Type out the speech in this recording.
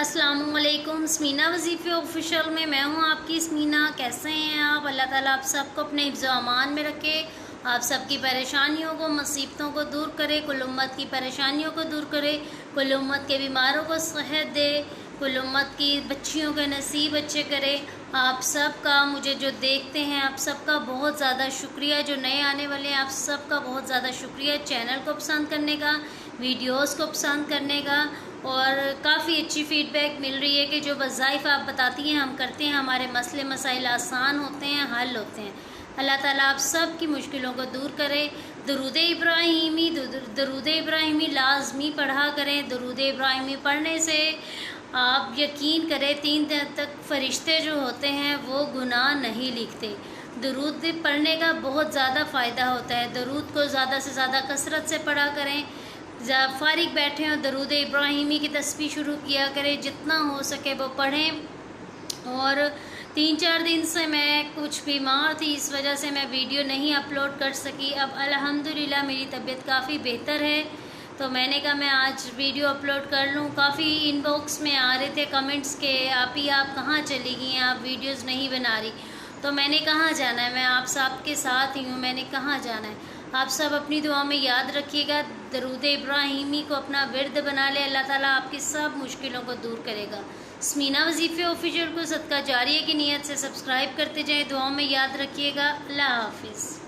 अस्सलाम वालेकुम। स्मीना वजीफ़े ऑफिशियल में मैं हूँ आपकी स्मीना। कैसे हैं आप? अल्लाह ताला आप सबको अपने हिफ्ज़ अमान में रखे, आप सबकी परेशानियों को, मुसीबतों को दूर करे, कुल उम्मत की परेशानियों को दूर करे, कुल उम्मत के बीमारों को सेहत दे, कुल उम्मत की बच्चियों के नसीब अच्छे करे। आप सब का, मुझे जो देखते हैं आप सबका बहुत ज़्यादा शुक्रिया, जो नए आने वाले हैं आप सबका बहुत ज़्यादा शुक्रिया चैनल को पसंद करने का, वीडियोस को पसंद करने का। और काफ़ी अच्छी फ़ीडबैक मिल रही है कि जो वज़ाइफ आप बताती हैं हम करते हैं, हमारे मसले मसाइल आसान होते हैं, हल होते हैं। अल्लाह ताला आप सब की मुश्किलों को दूर करे। दरूद इब्राहिमी लाजमी पढ़ा करें। दरूद इब्राहिमी पढ़ने से आप यकीन करें 3 दिन तक फ़रिश्ते जो होते हैं वो गुनाह नहीं लिखते। दरूद पढ़ने का बहुत ज़्यादा फ़ायदा होता है। दरूद को ज़्यादा से ज़्यादा कसरत से पढ़ा करें। फारिग बैठे हों दरूद इब्राहिमी की तस्बीह शुरू किया करें, जितना हो सके वो पढ़ें। और 3-4 दिन से मैं कुछ बीमार थी, इस वजह से मैं वीडियो नहीं अपलोड कर सकी। अब अल्हम्दुलिल्लाह मेरी तबीयत काफ़ी बेहतर है, तो मैंने कहा मैं आज वीडियो अपलोड कर लूँ। काफ़ी इनबॉक्स में आ रहे थे कमेंट्स के, आप कहाँ चली गई हैं, आप वीडियोज़ नहीं बना रही। तो मैंने कहाँ जाना है, मैं आप सबके साथ ही हूँ, मैंने कहाँ जाना है। आप सब अपनी दुआ में याद रखिएगा, दरूद इब्राहिमी को अपना विर्द बना ले। अल्लाह ताला आपकी सब मुश्किलों को दूर करेगा। स्मीना वजीफ़े ऑफिशियल को सदका जारिया की नीयत से सब्सक्राइब करते जाएं। दुआ में याद रखिएगा। अल्लाह हाफिज़।